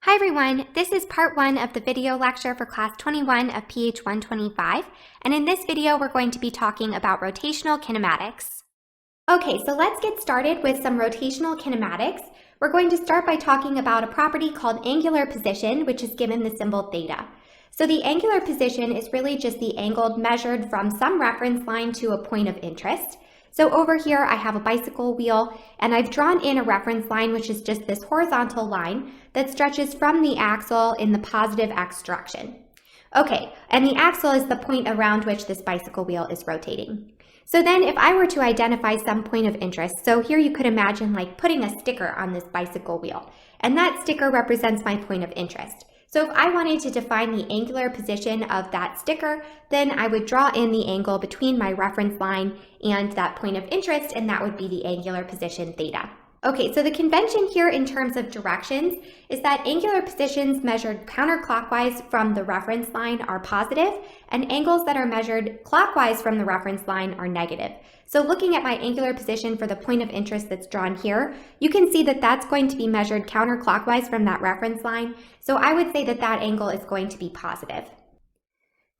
Hi everyone, this is part 1 of the video lecture for class 21 of PH 125, and in this video we're going to be talking about rotational kinematics. Okay, so let's get started with some rotational kinematics. We're going to start by talking about a property called angular position, which is given the symbol theta. So the angular position is really just the angle measured from some reference line to a point of interest. So over here I have a bicycle wheel, and I've drawn in a reference line, which is just this horizontal line that stretches from the axle in the positive x direction. Okay, and the axle is the point around which this bicycle wheel is rotating. So then if I were to identify some point of interest, so here you could imagine like putting a sticker on this bicycle wheel, and that sticker represents my point of interest. So if I wanted to define the angular position of that sticker, then I would draw in the angle between my reference line and that point of interest, and that would be the angular position theta. Okay, so the convention here in terms of directions is that angular positions measured counterclockwise from the reference line are positive, and angles that are measured clockwise from the reference line are negative. So looking at my angular position for the point of interest that's drawn here, you can see that that's going to be measured counterclockwise from that reference line. So I would say that that angle is going to be positive.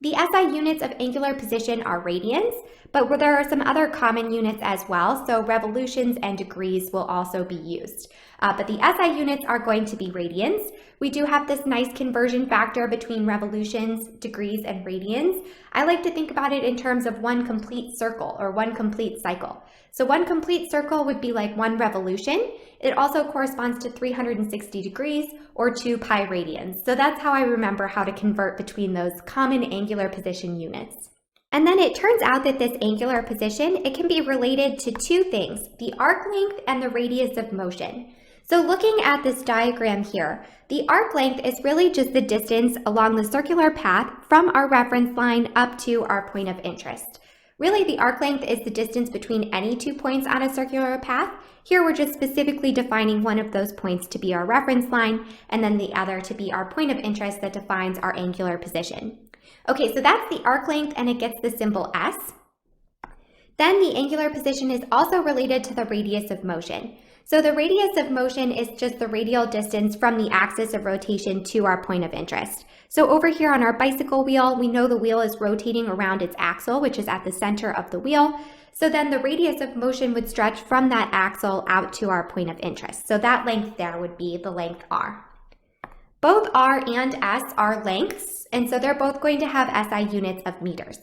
The SI units of angular position are radians, but there are some other common units as well, so revolutions and degrees will also be used. But the SI units are going to be radians. We do have this nice conversion factor between revolutions, degrees, and radians. I like to think about it in terms of one complete circle or one complete cycle. So one complete circle would be like one revolution. It also corresponds to 360 degrees or 2 pi radians. So that's how I remember how to convert between those common angular position units. And then it turns out that this angular position, it can be related to two things, the arc length and the radius of motion. So looking at this diagram here, the arc length is really just the distance along the circular path from our reference line up to our point of interest. Really, the arc length is the distance between any 2 points on a circular path. Here we're just specifically defining one of those points to be our reference line, and then the other to be our point of interest that defines our angular position. Okay, so that's the arc length, and it gets the symbol S. Then the angular position is also related to the radius of motion. So the radius of motion is just the radial distance from the axis of rotation to our point of interest. So over here on our bicycle wheel, we know the wheel is rotating around its axle, which is at the center of the wheel. So then the radius of motion would stretch from that axle out to our point of interest. So that length there would be the length R. Both R and S are lengths, and so they're both going to have SI units of meters.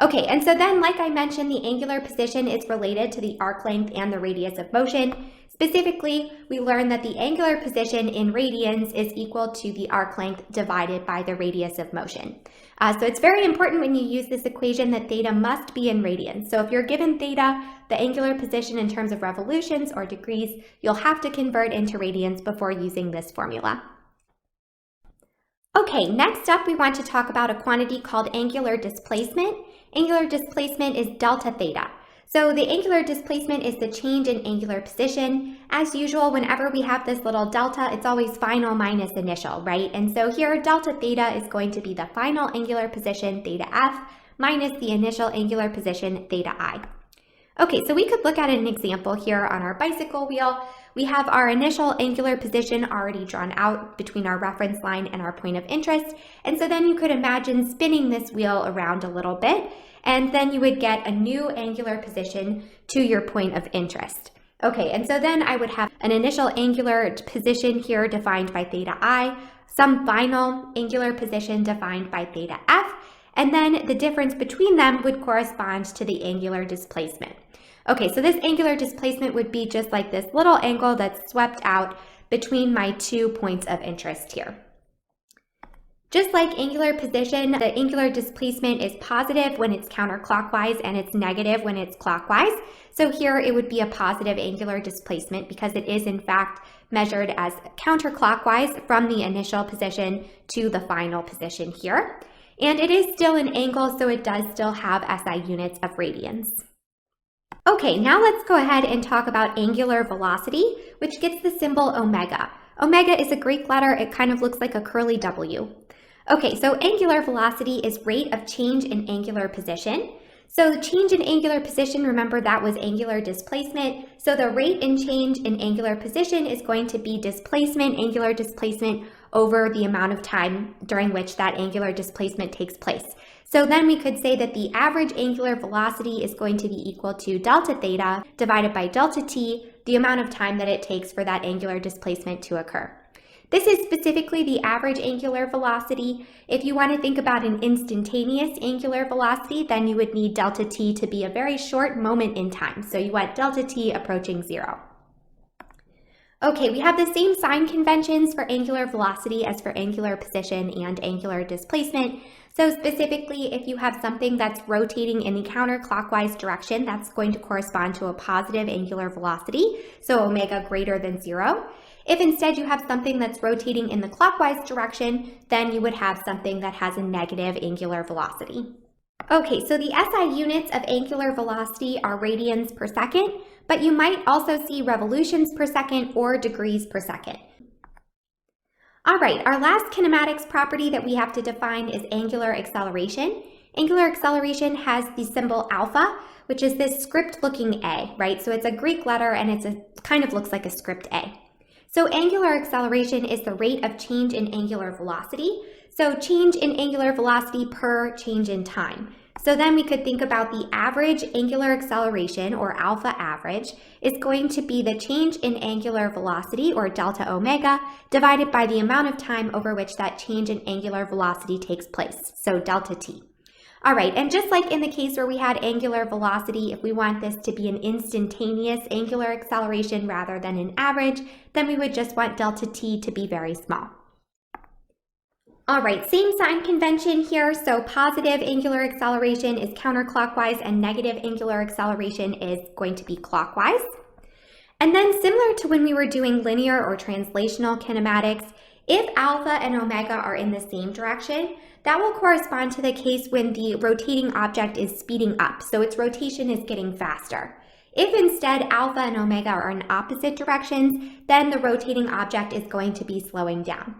Okay, and so then, like I mentioned, the angular position is related to the arc length and the radius of motion. Specifically, we learned that the angular position in radians is equal to the arc length divided by the radius of motion. So it's very important when you use this equation that theta must be in radians. So if you're given theta, the angular position in terms of revolutions or degrees, you'll have to convert into radians before using this formula. Okay, next up we want to talk about a quantity called angular displacement. Angular displacement is delta theta. So the angular displacement is the change in angular position. As usual, whenever we have this little delta, it's always final minus initial, right? And so here, delta theta is going to be the final angular position, theta f, minus the initial angular position, theta I. Okay, so we could look at an example here on our bicycle wheel. We have our initial angular position already drawn out between our reference line and our point of interest. And so then you could imagine spinning this wheel around a little bit, and then you would get a new angular position to your point of interest. Okay, and so then I would have an initial angular position here defined by theta I, some final angular position defined by theta f, and then the difference between them would correspond to the angular displacement. Okay, so this angular displacement would be just like this little angle that's swept out between my 2 points of interest here. Just like angular position, the angular displacement is positive when it's counterclockwise and it's negative when it's clockwise. So here it would be a positive angular displacement because it is in fact measured as counterclockwise from the initial position to the final position here. And it is still an angle, so it does still have SI units of radians. Okay, now let's go ahead and talk about angular velocity, which gets the symbol omega. Omega is a Greek letter. It kind of looks like a curly W. Okay, so angular velocity is rate of change in angular position. So the change in angular position, remember that was angular displacement. So the rate in change in angular position is going to be displacement, angular displacement, over the amount of time during which that angular displacement takes place. So then we could say that the average angular velocity is going to be equal to delta theta divided by delta t, the amount of time that it takes for that angular displacement to occur. This is specifically the average angular velocity. If you want to think about an instantaneous angular velocity, then you would need delta t to be a very short moment in time. So you want delta t approaching 0. Okay, we have the same sign conventions for angular velocity as for angular position and angular displacement. So specifically, if you have something that's rotating in the counterclockwise direction, that's going to correspond to a positive angular velocity, so omega greater than 0. If instead you have something that's rotating in the clockwise direction, then you would have something that has a negative angular velocity. Okay, so the SI units of angular velocity are radians per second, but you might also see revolutions per second or degrees per second. All right, our last kinematics property that we have to define is angular acceleration. Angular acceleration has the symbol alpha, which is this script-looking A, right? So it's a Greek letter and it kind of looks like a script A. So angular acceleration is the rate of change in angular velocity. So change in angular velocity per change in time. So then we could think about the average angular acceleration, or alpha average, is going to be the change in angular velocity, or delta omega, divided by the amount of time over which that change in angular velocity takes place, so delta t. All right, and just like in the case where we had angular velocity, if we want this to be an instantaneous angular acceleration rather than an average, then we would just want delta t to be very small. All right, same sign convention here. So positive angular acceleration is counterclockwise and negative angular acceleration is going to be clockwise. And then similar to when we were doing linear or translational kinematics, if alpha and omega are in the same direction, that will correspond to the case when the rotating object is speeding up, so its rotation is getting faster. If instead alpha and omega are in opposite directions, then the rotating object is going to be slowing down.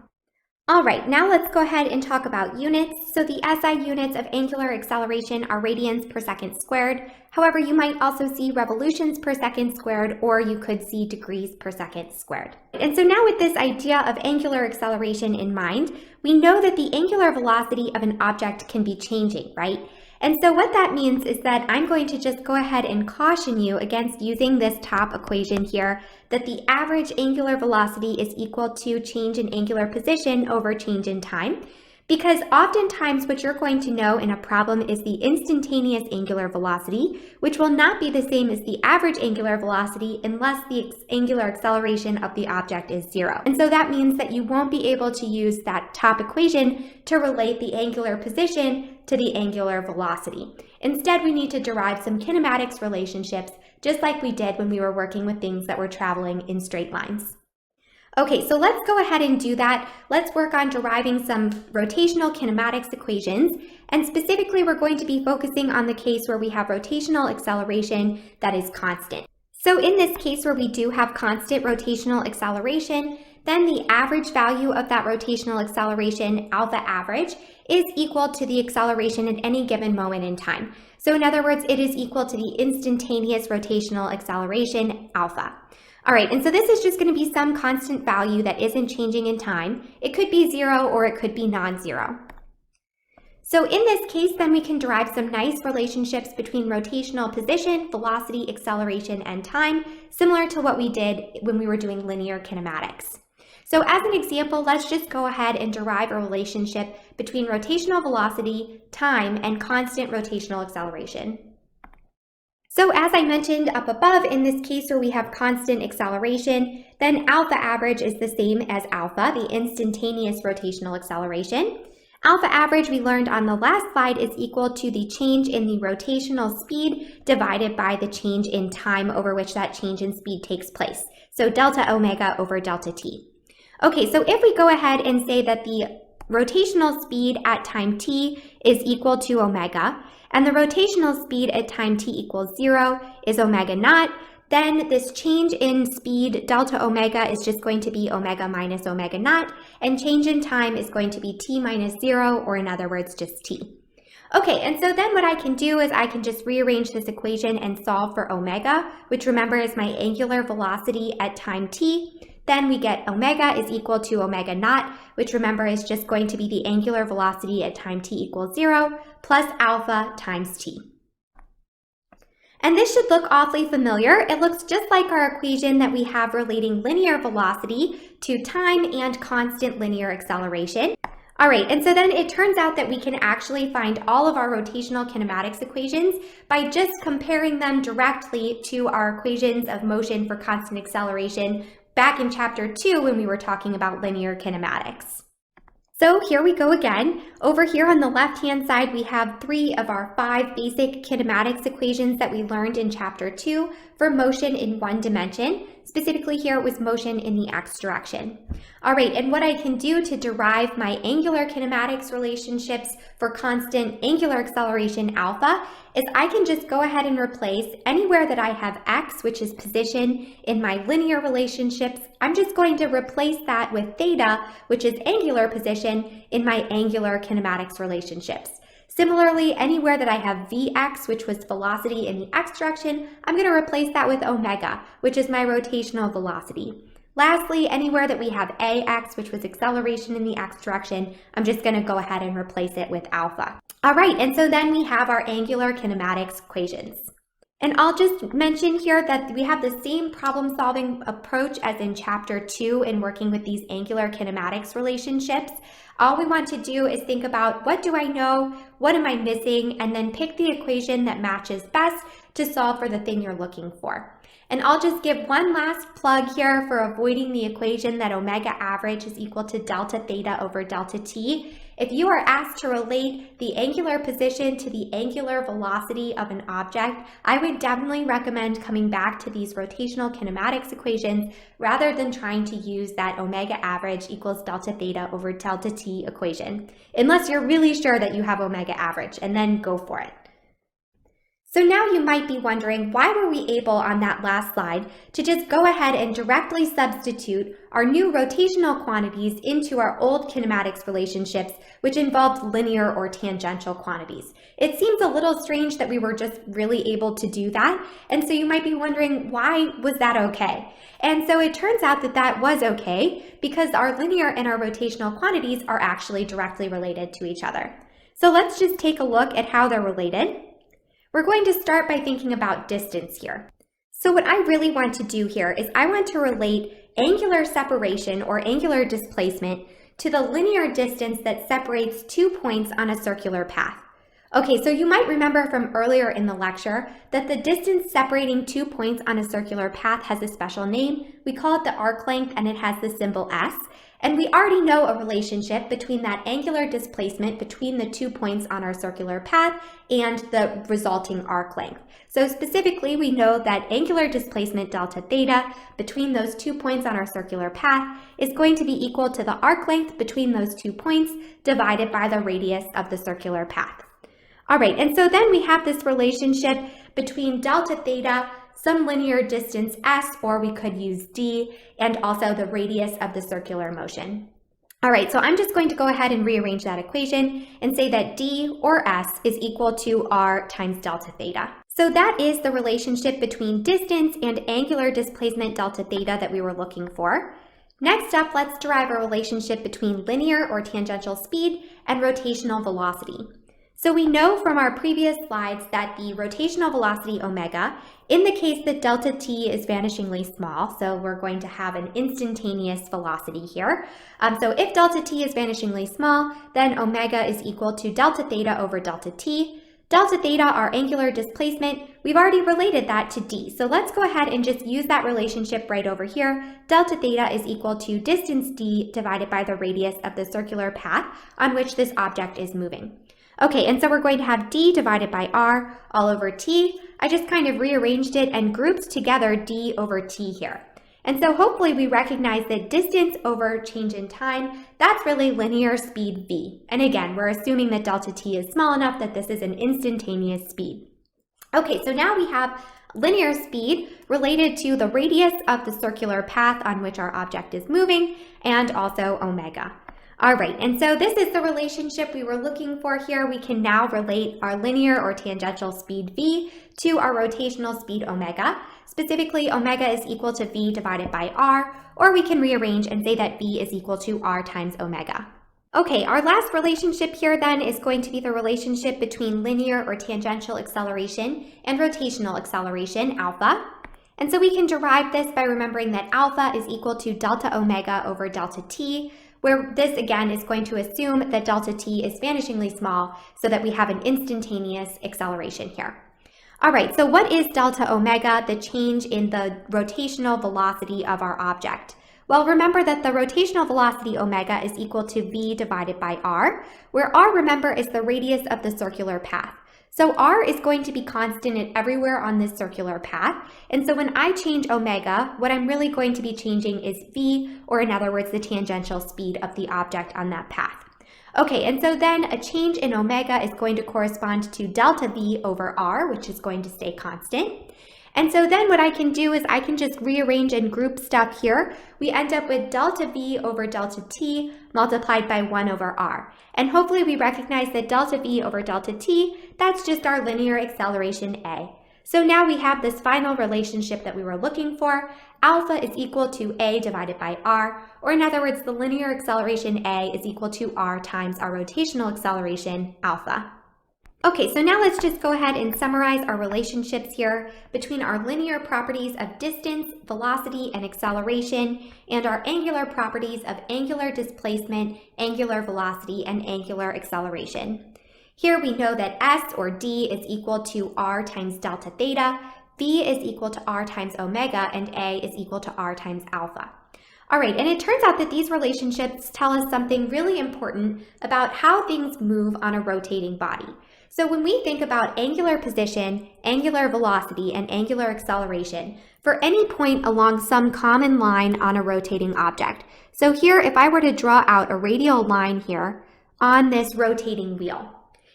All right, now let's go ahead and talk about units. So the SI units of angular acceleration are radians per second squared. However, you might also see revolutions per second squared, or you could see degrees per second squared. And so now with this idea of angular acceleration in mind, we know that the angular velocity of an object can be changing, right? And so what that means is that I'm going to just go ahead and caution you against using this top equation here, that the average angular velocity is equal to change in angular position over change in time, because oftentimes what you're going to know in a problem is the instantaneous angular velocity, which will not be the same as the average angular velocity unless the angular acceleration of the object is 0. And so that means that you won't be able to use that top equation to relate the angular position to the angular velocity. Instead, we need to derive some kinematics relationships, just like we did when we were working with things that were traveling in straight lines. Okay, so let's go ahead and do that. Let's work on deriving some rotational kinematics equations, and specifically we're going to be focusing on the case where we have rotational acceleration that is constant. So in this case where we do have constant rotational acceleration, then the average value of that rotational acceleration, alpha average, is equal to the acceleration at any given moment in time. So in other words, it is equal to the instantaneous rotational acceleration, alpha. All right, and so this is just going to be some constant value that isn't changing in time. It could be 0 or it could be non-zero. So in this case, then we can derive some nice relationships between rotational position, velocity, acceleration, and time, similar to what we did when we were doing linear kinematics. So as an example, let's just go ahead and derive a relationship between rotational velocity, time, and constant rotational acceleration. So as I mentioned up above, in this case where we have constant acceleration, then alpha average is the same as alpha, the instantaneous rotational acceleration. Alpha average, we learned on the last slide, is equal to the change in the rotational speed divided by the change in time over which that change in speed takes place. So delta omega over delta t. Okay, so if we go ahead and say that the rotational speed at time t is equal to omega, and the rotational speed at time t equals 0 is omega naught, then this change in speed, delta omega, is just going to be omega minus omega naught, and change in time is going to be t minus 0, or in other words, just t. Okay, and so then what I can do is I can just rearrange this equation and solve for omega, which remember is my angular velocity at time t. then we get omega is equal to omega naught, which remember is just going to be the angular velocity at time t equals 0, plus alpha times t. And this should look awfully familiar. It looks just like our equation that we have relating linear velocity to time and constant linear acceleration. All right, and so then it turns out that we can actually find all of our rotational kinematics equations by just comparing them directly to our equations of motion for constant acceleration back in chapter 2 when we were talking about linear kinematics. So here we go again. Over here on the left-hand side, we have 3 of our 5 basic kinematics equations that we learned in chapter 2 for motion in one dimension. Specifically here, it was motion in the x direction. All right, and what I can do to derive my angular kinematics relationships for constant angular acceleration alpha is I can just go ahead and replace anywhere that I have x, which is position, in my linear relationships. I'm just going to replace that with theta, which is angular position, in my angular kinematics relationships. Similarly, anywhere that I have Vx, which was velocity in the x direction, I'm going to replace that with omega, which is my rotational velocity. Lastly, anywhere that we have Ax, which was acceleration in the x direction, I'm just going to go ahead and replace it with alpha. All right, and so then we have our angular kinematics equations. And I'll just mention here that we have the same problem-solving approach as in chapter 2 in working with these angular kinematics relationships. All we want to do is think about what do I know, what am I missing, and then pick the equation that matches best to solve for the thing you're looking for. And I'll just give one last plug here for avoiding the equation that omega average is equal to delta theta over delta t. If you are asked to relate the angular position to the angular velocity of an object, I would definitely recommend coming back to these rotational kinematics equations rather than trying to use that omega average equals delta theta over delta t equation, unless you're really sure that you have omega average, and then go for it. So now you might be wondering, why were we able on that last slide to just go ahead and directly substitute our new rotational quantities into our old kinematics relationships, which involved linear or tangential quantities? It seems a little strange that we were just really able to do that. And so you might be wondering, why was that okay? And so it turns out that that was okay because our linear and our rotational quantities are actually directly related to each other. So let's just take a look at how they're related. We're going to start by thinking about distance here. So what I really want to do here is I want to relate angular separation or angular displacement to the linear distance that separates 2 points on a circular path. Okay, so you might remember from earlier in the lecture that the distance separating 2 points on a circular path has a special name. We call it the arc length, and it has the symbol s. And we already know a relationship between that angular displacement between the 2 points on our circular path and the resulting arc length. So specifically, we know that angular displacement delta theta between those 2 points on our circular path is going to be equal to the arc length between those 2 points divided by the radius of the circular path. All right, and so then we have this relationship between delta theta, some linear distance s, or we could use d, and also the radius of the circular motion. All right, so I'm just going to go ahead and rearrange that equation and say that d, or s, is equal to r times delta theta. So that is the relationship between distance and angular displacement delta theta that we were looking for. Next up, let's derive a relationship between linear or tangential speed and rotational velocity. So we know from our previous slides that the rotational velocity omega, in the case that delta t is vanishingly small, so we're going to have an instantaneous velocity here. So if delta t is vanishingly small, then omega is equal to delta theta over delta t. Delta theta, our angular displacement, we've already related that to d. So let's go ahead and just use that relationship right over here. Delta theta is equal to distance d divided by the radius of the circular path on which this object is moving. Okay, and so we're going to have d divided by r all over t. I just kind of rearranged it and grouped together d over t here. And so hopefully we recognize that distance over change in time, that's really linear speed v. And again, we're assuming that delta t is small enough that this is an instantaneous speed. Okay, so now we have linear speed related to the radius of the circular path on which our object is moving, and also omega. All right, and so this is the relationship we were looking for here. We can now relate our linear or tangential speed v to our rotational speed omega. Specifically, omega is equal to v divided by r, or we can rearrange and say that v is equal to r times omega. Okay, our last relationship here then is going to be the relationship between linear or tangential acceleration and rotational acceleration, alpha. And so we can derive this by remembering that alpha is equal to delta omega over delta t, where this again is going to assume that delta t is vanishingly small so that we have an instantaneous acceleration here. All right, so what is delta omega, the change in the rotational velocity of our object? Well, remember that the rotational velocity omega is equal to v divided by r, where r, remember, is the radius of the circular path. So r is going to be constant everywhere on this circular path. And so when I change omega, what I'm really going to be changing is v, or in other words, the tangential speed of the object on that path. Okay, and so then a change in omega is going to correspond to delta v over r, which is going to stay constant. And so then what I can do is I can just rearrange and group stuff here. We end up with delta v over delta t multiplied by 1 over r. And hopefully we recognize that delta v over delta t, that's just our linear acceleration a. So now we have this final relationship that we were looking for. Alpha is equal to a divided by r, or in other words, the linear acceleration a is equal to r times our rotational acceleration, alpha. Okay, so now let's just go ahead and summarize our relationships here between our linear properties of distance, velocity, and acceleration, and our angular properties of angular displacement, angular velocity, and angular acceleration. Here we know that s, or d, is equal to r times delta theta, v is equal to r times omega, and a is equal to r times alpha. All right, and it turns out that these relationships tell us something really important about how things move on a rotating body. So when we think about angular position, angular velocity, and angular acceleration for any point along some common line on a rotating object. So here, if I were to draw out a radial line here on this rotating wheel,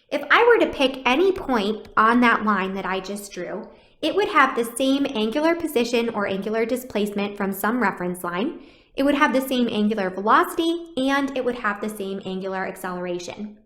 if I were to pick any point on that line that I just drew, it would have the same angular position or angular displacement from some reference line. It would have the same angular velocity, and it would have the same angular acceleration.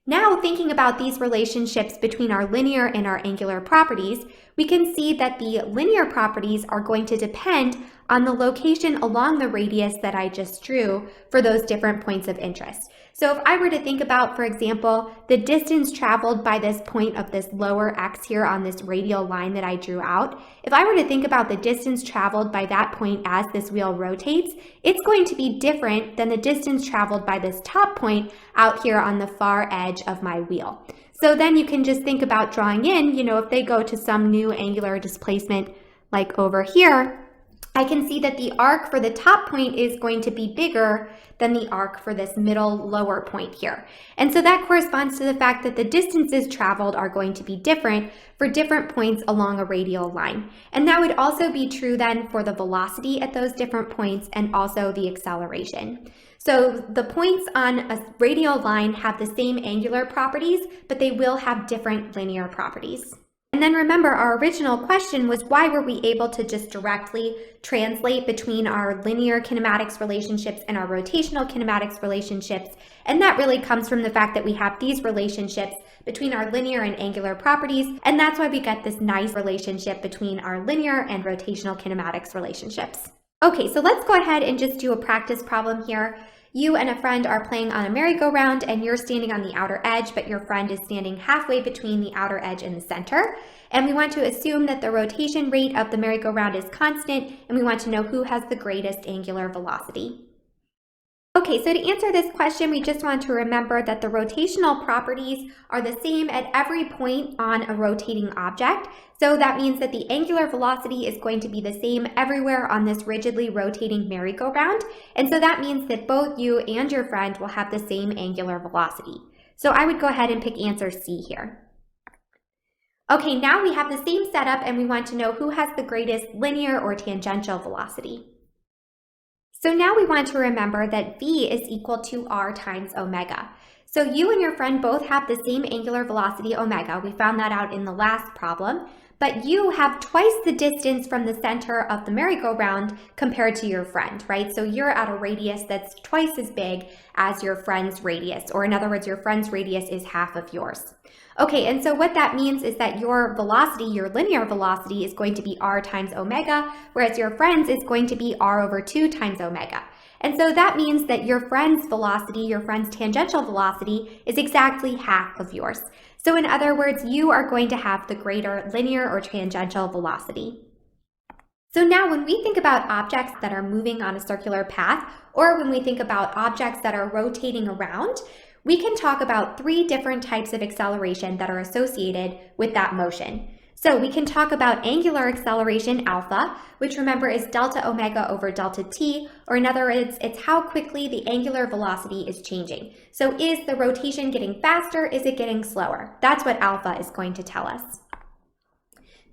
Now, thinking about these relationships between our linear and our angular properties, we can see that the linear properties are going to depend on the location along the radius that I just drew for those different points of interest. So if I were to think about, for example, the distance traveled by this point of this lower x here on this radial line that I drew out, if I were to think about the distance traveled by that point as this wheel rotates, it's going to be different than the distance traveled by this top point out here on the far edge of my wheel. So then you can just think about drawing in, if they go to some new angular displacement like over here, I can see that the arc for the top point is going to be bigger than the arc for this middle lower point here. And so that corresponds to the fact that the distances traveled are going to be different for different points along a radial line. And that would also be true then for the velocity at those different points and also the acceleration. So the points on a radial line have the same angular properties, but they will have different linear properties. And then remember, our original question was why were we able to just directly translate between our linear kinematics relationships and our rotational kinematics relationships? And that really comes from the fact that we have these relationships between our linear and angular properties, and that's why we get this nice relationship between our linear and rotational kinematics relationships. Okay, so let's go ahead and just do a practice problem here. You and a friend are playing on a merry-go-round and you're standing on the outer edge, but your friend is standing halfway between the outer edge and the center. And we want to assume that the rotation rate of the merry-go-round is constant, and we want to know who has the greatest angular velocity. Okay, so to answer this question, we just want to remember that the rotational properties are the same at every point on a rotating object. So that means that the angular velocity is going to be the same everywhere on this rigidly rotating merry-go-round. And so that means that both you and your friend will have the same angular velocity. So I would go ahead and pick answer C here. Okay, now we have the same setup and we want to know who has the greatest linear or tangential velocity. So now we want to remember that v is equal to r times omega. So you and your friend both have the same angular velocity omega. We found that out in the last problem. but you have twice the distance from the center of the merry-go-round compared to your friend, right? So you're at a radius that's twice as big as your friend's radius, or in other words, your friend's radius is half of yours. Okay, and so what that means is that your velocity, your linear velocity, is going to be r times omega, whereas your friend's is going to be r over 2 times omega. And so that means that your friend's velocity, your friend's tangential velocity, is exactly half of yours. So in other words, you are going to have the greater linear or tangential velocity. So now when we think about objects that are moving on a circular path, or when we think about objects that are rotating around, we can talk about 3 different types of acceleration that are associated with that motion. So we can talk about angular acceleration alpha, which remember is delta omega over delta t, or in other words, it's how quickly the angular velocity is changing. So is the rotation getting faster? Is it getting slower? That's what alpha is going to tell us.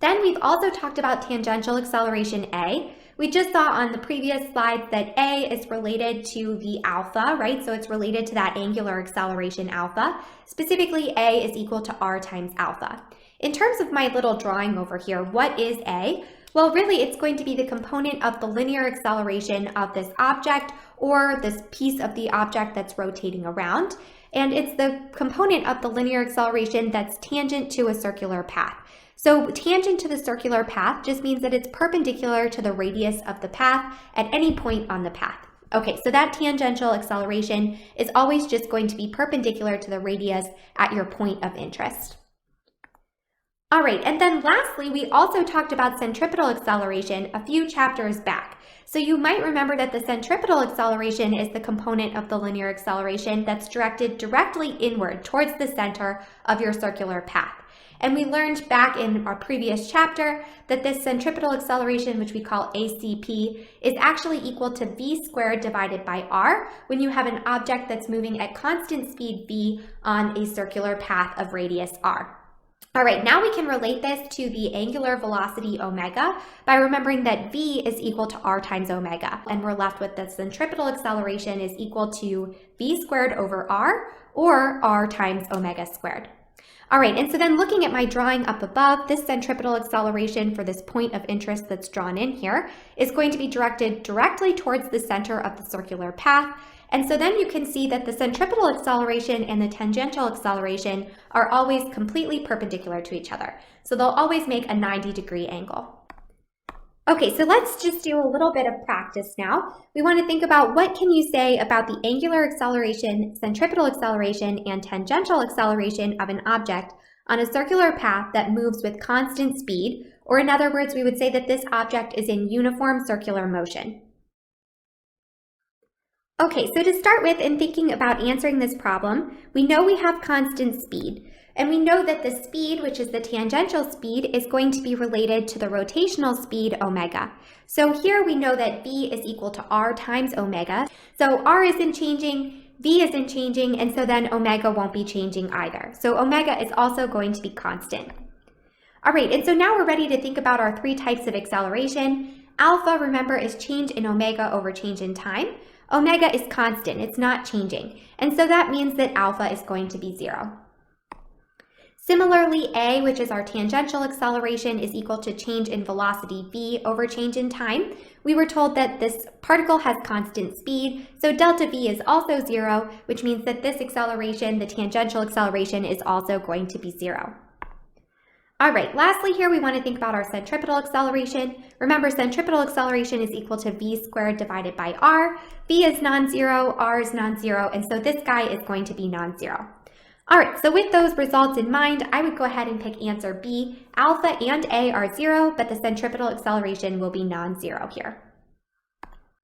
Then we've also talked about tangential acceleration A. We just saw on the previous slides that A is related to the alpha, right? So it's related to that angular acceleration alpha. Specifically, A is equal to r times alpha. In terms of my little drawing over here, what is A? Well, really, it's going to be the component of the linear acceleration of this object or this piece of the object that's rotating around. And it's the component of the linear acceleration that's tangent to a circular path. So tangent to the circular path just means that it's perpendicular to the radius of the path at any point on the path. Okay, so that tangential acceleration is always just going to be perpendicular to the radius at your point of interest. All right, and then lastly, we also talked about centripetal acceleration a few chapters back. So you might remember that the centripetal acceleration is the component of the linear acceleration that's directed directly inward towards the center of your circular path. And we learned back in our previous chapter that this centripetal acceleration, which we call ACP, is actually equal to v squared divided by r when you have an object that's moving at constant speed v on a circular path of radius r. All right, now we can relate this to the angular velocity omega by remembering that v is equal to r times omega, and we're left with the centripetal acceleration is equal to v squared over r, or r times omega squared. All right, and so then looking at my drawing up above, this centripetal acceleration for this point of interest that's drawn in here is going to be directed directly towards the center of the circular path. And so then you can see that the centripetal acceleration and the tangential acceleration are always completely perpendicular to each other. So they'll always make a 90-degree angle. Okay, so let's just do a little bit of practice now. We want to think about what can you say about the angular acceleration, centripetal acceleration, and tangential acceleration of an object on a circular path that moves with constant speed, or in other words, we would say that this object is in uniform circular motion. Okay, so to start with, in thinking about answering this problem, we know we have constant speed, and we know that the speed, which is the tangential speed, is going to be related to the rotational speed omega. So here we know that v is equal to r times omega. So r isn't changing, v isn't changing, and so then omega won't be changing either. So omega is also going to be constant. All right, and so now we're ready to think about our 3 types of acceleration. Alpha, remember, is change in omega over change in time. Omega is constant, it's not changing. And so that means that alpha is going to be 0. Similarly, A, which is our tangential acceleration, is equal to change in velocity v over change in time. We were told that this particle has constant speed, so delta v is also 0, which means that this acceleration, the tangential acceleration, is also going to be 0. All right, lastly here we want to think about our centripetal acceleration. Remember, centripetal acceleration is equal to v squared divided by r. V is non-zero, r is non-zero, and so this guy is going to be non-zero. All right, so with those results in mind, I would go ahead and pick answer B. Alpha and A are 0, but the centripetal acceleration will be non-zero here.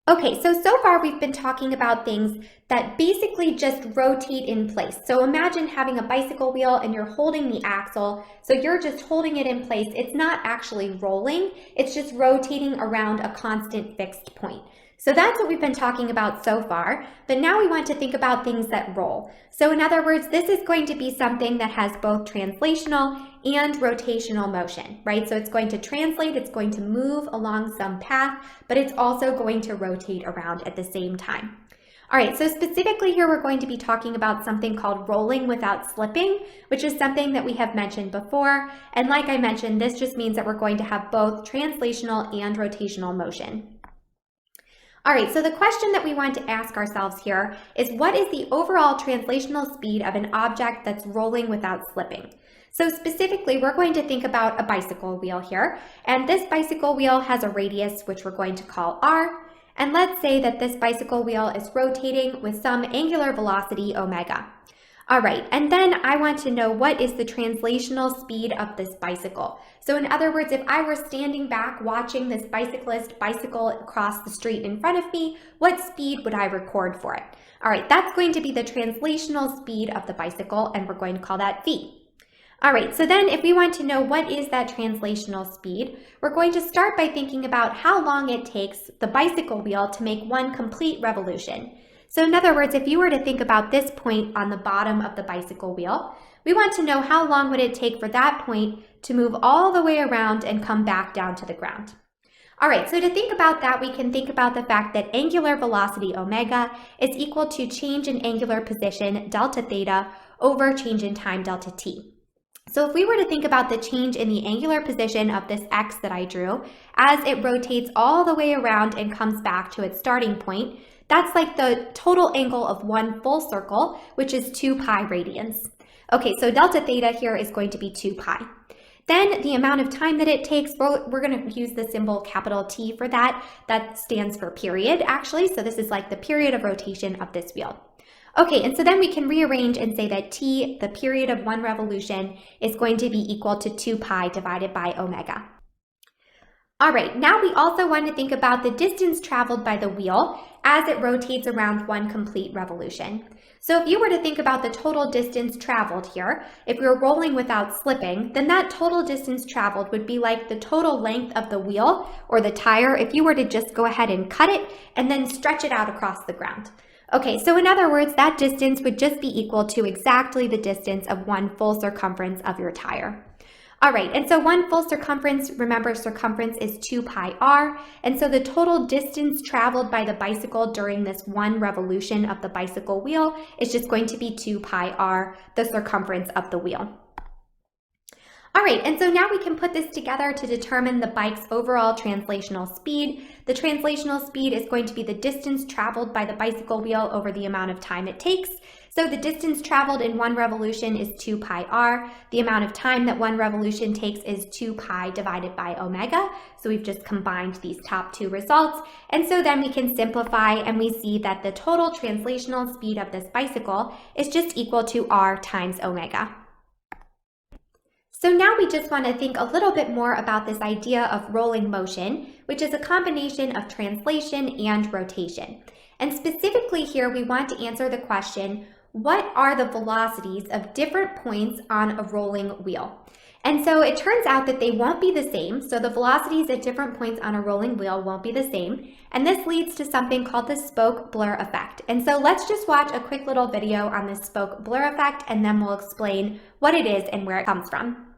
Okay, so far we've been talking about things that basically just rotate in place. So imagine having a bicycle wheel and you're holding the axle. So you're just holding it in place. It's not actually rolling. It's just rotating around a constant fixed point. So that's what we've been talking about so far, but now we want to think about things that roll. So in other words, this is going to be something that has both translational and rotational motion, right? So it's going to translate, it's going to move along some path, but it's also going to rotate around at the same time. All right, so specifically here we're going to be talking about something called rolling without slipping, which is something that we have mentioned before. And like I mentioned, this just means that we're going to have both translational and rotational motion. All right, so the question that we want to ask ourselves here is, what is the overall translational speed of an object that's rolling without slipping? So specifically, we're going to think about a bicycle wheel here, and this bicycle wheel has a radius, which we're going to call r. And let's say that this bicycle wheel is rotating with some angular velocity omega. All right, and then I want to know what is the translational speed of this bicycle. So in other words, if I were standing back watching this bicyclist bicycle across the street in front of me, what speed would I record for it? All right, that's going to be the translational speed of the bicycle, and we're going to call that v. All right, so then if we want to know what is that translational speed, we're going to start by thinking about how long it takes the bicycle wheel to make one complete revolution. So in other words, if you were to think about this point on the bottom of the bicycle wheel, we want to know how long would it take for that point to move all the way around and come back down to the ground. All right, so to think about that, we can think about the fact that angular velocity omega is equal to change in angular position delta theta over change in time delta t. So if we were to think about the change in the angular position of this x that I drew as it rotates all the way around and comes back to its starting point, that's like the total angle of one full circle, which is 2 pi radians. Okay, so delta theta here is going to be 2 pi. Then the amount of time that it takes, we're going to use the symbol capital T for that. That stands for period, actually. So this is like the period of rotation of this wheel. Okay, and so then we can rearrange and say that t, the period of one revolution, is going to be equal to 2 pi divided by omega. All right, now we also want to think about the distance traveled by the wheel as it rotates around one complete revolution. So if you were to think about the total distance traveled here, if we were rolling without slipping, then that total distance traveled would be like the total length of the wheel or the tire if you were to just go ahead and cut it and then stretch it out across the ground. Okay, so in other words, that distance would just be equal to exactly the distance of one full circumference of your tire. All right, and so one full circumference, remember circumference is 2 pi r, and so the total distance traveled by the bicycle during this one revolution of the bicycle wheel is just going to be 2 pi r, the circumference of the wheel. All right, and so now we can put this together to determine the bike's overall translational speed. The translational speed is going to be the distance traveled by the bicycle wheel over the amount of time it takes. So the distance traveled in one revolution is 2 pi r. The amount of time that one revolution takes is 2 pi divided by omega. So we've just combined these top two results. And so then we can simplify and we see that the total translational speed of this bicycle is just equal to r times omega. So now we just want to think a little bit more about this idea of rolling motion, which is a combination of translation and rotation. And specifically here, we want to answer the question, what are the velocities of different points on a rolling wheel? And so it turns out that they won't be the same. So the velocities at different points on a rolling wheel won't be the same. And this leads to something called the spoke blur effect. And so let's just watch a quick little video on the spoke blur effect, and then we'll explain what it is and where it comes from.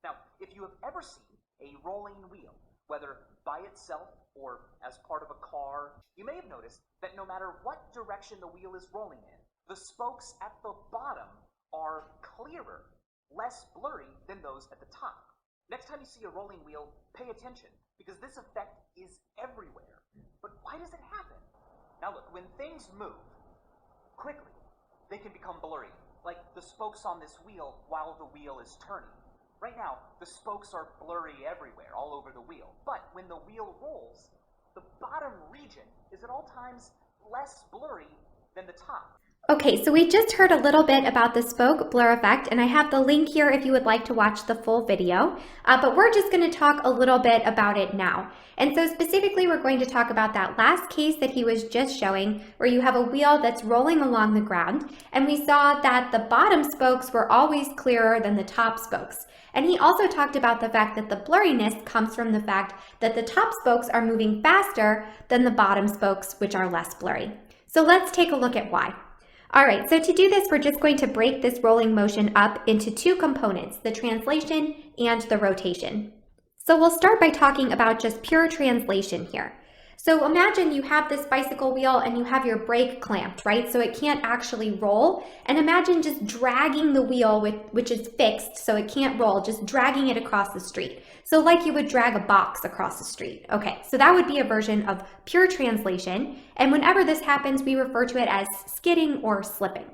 Now, if you have ever seen a rolling wheel, whether by itself or as part of a car, you may have noticed that no matter what direction the wheel is rolling in, the spokes at the bottom are clearer, less blurry than those at the top. Next time you see a rolling wheel, pay attention, because this effect is everywhere. But why does it happen? Now look, when things move quickly, they can become blurry, like the spokes on this wheel while the wheel is turning. Right now, the spokes are blurry everywhere, all over the wheel. But when the wheel rolls, the bottom region is at all times less blurry than the top. Okay, so we just heard a little bit about the spoke blur effect, and I have the link here if you would like to watch the full video, but we're just going to talk a little bit about it now. And so specifically, we're going to talk about that last case that he was just showing, where you have a wheel that's rolling along the ground, and we saw that the bottom spokes were always clearer than the top spokes. And he also talked about the fact that the blurriness comes from the fact that the top spokes are moving faster than the bottom spokes, which are less blurry. So let's take a look at why. All right, so to do this, we're just going to break this rolling motion up into two components, the translation and the rotation. So we'll start by talking about just pure translation here. So imagine you have this bicycle wheel and you have your brake clamped, right? So it can't actually roll. And imagine just dragging the wheel, which is fixed, so it can't roll, just dragging it across the street. So like you would drag a box across the street. Okay, so that would be a version of pure translation. And whenever this happens, we refer to it as skidding or slipping.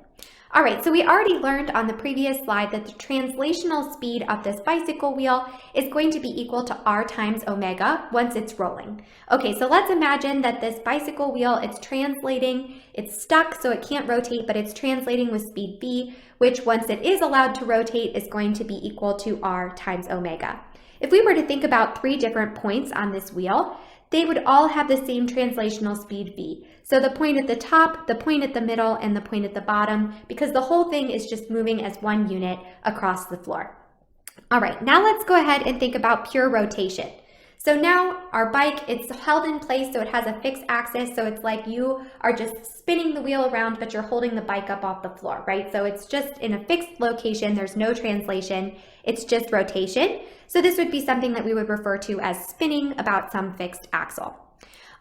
All right, so we already learned on the previous slide that the translational speed of this bicycle wheel is going to be equal to r times omega once it's rolling. Okay, so let's imagine that this bicycle wheel, it's translating, it's stuck so it can't rotate, but it's translating with speed v, which once it is allowed to rotate is going to be equal to r times omega. If we were to think about 3 different points on this wheel, they would all have the same translational speed v. So the point at the top, the point at the middle, and the point at the bottom, because the whole thing is just moving as one unit across the floor. All right, now let's go ahead and think about pure rotation. So now our bike, it's held in place, so it has a fixed axis, so it's like you are just spinning the wheel around, but you're holding the bike up off the floor, right? So it's just in a fixed location, there's no translation, it's just rotation. So this would be something that we would refer to as spinning about some fixed axle.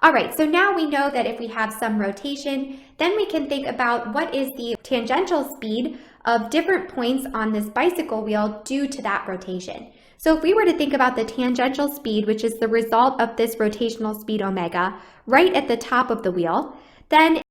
All right, so now we know that if we have some rotation, then we can think about what is the tangential speed of different points on this bicycle wheel due to that rotation. So if we were to think about the tangential speed, which is the result of this rotational speed omega, right at the top of the wheel, then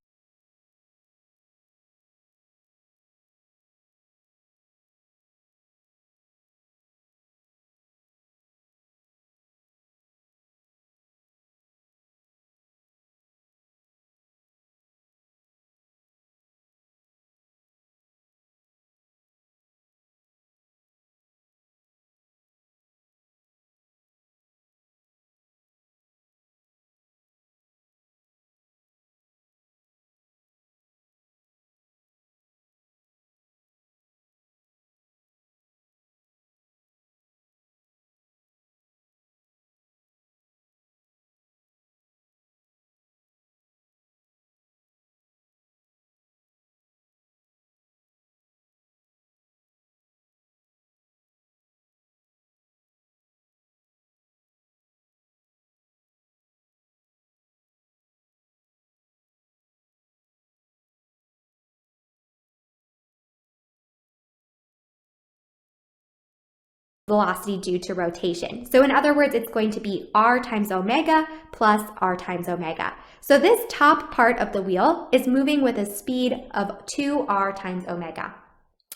velocity due to rotation. So in other words, it's going to be r times omega plus r times omega. So this top part of the wheel is moving with a speed of 2r times omega.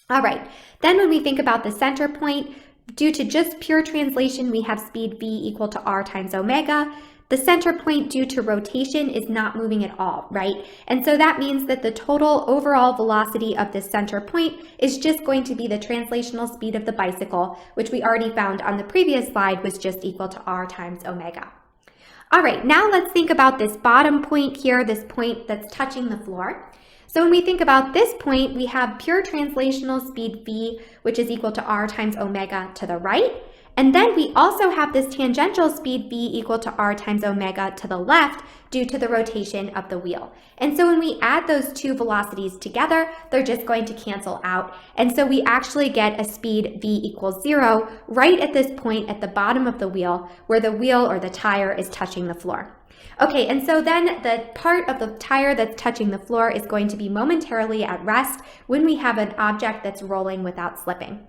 All right, then when we think about the center point, due to just pure translation, we have speed v equal to r times omega. The center point due to rotation is not moving at all, right? And so that means that the total overall velocity of this center point is just going to be the translational speed of the bicycle, which we already found on the previous slide was just equal to r times omega. All right, now let's think about this bottom point here, this point that's touching the floor. So when we think about this point, we have pure translational speed v, which is equal to r times omega to the right. And then we also have this tangential speed v equal to r times omega to the left due to the rotation of the wheel. And so when we add those two velocities together, they're just going to cancel out. And so we actually get a speed v equals 0 right at this point at the bottom of the wheel where the wheel or the tire is touching the floor. Okay, and so then the part of the tire that's touching the floor is going to be momentarily at rest when we have an object that's rolling without slipping.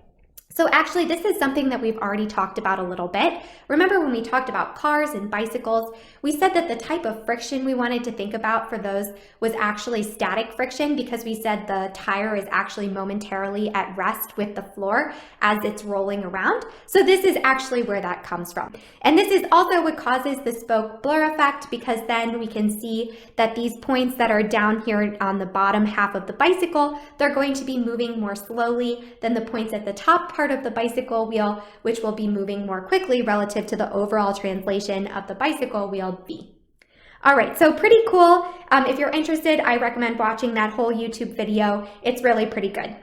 So actually, this is something that we've already talked about a little bit. Remember when we talked about cars and bicycles, we said that the type of friction we wanted to think about for those was actually static friction because we said the tire is actually momentarily at rest with the floor as it's rolling around. So this is actually where that comes from. And this is also what causes the spoke blur effect because then we can see that these points that are down here on the bottom half of the bicycle, they're going to be moving more slowly than the points at the top part of the bicycle wheel, which will be moving more quickly relative to the overall translation of the bicycle wheel v. All right, so pretty cool. If you're interested, I recommend watching that whole YouTube video. It's really pretty good.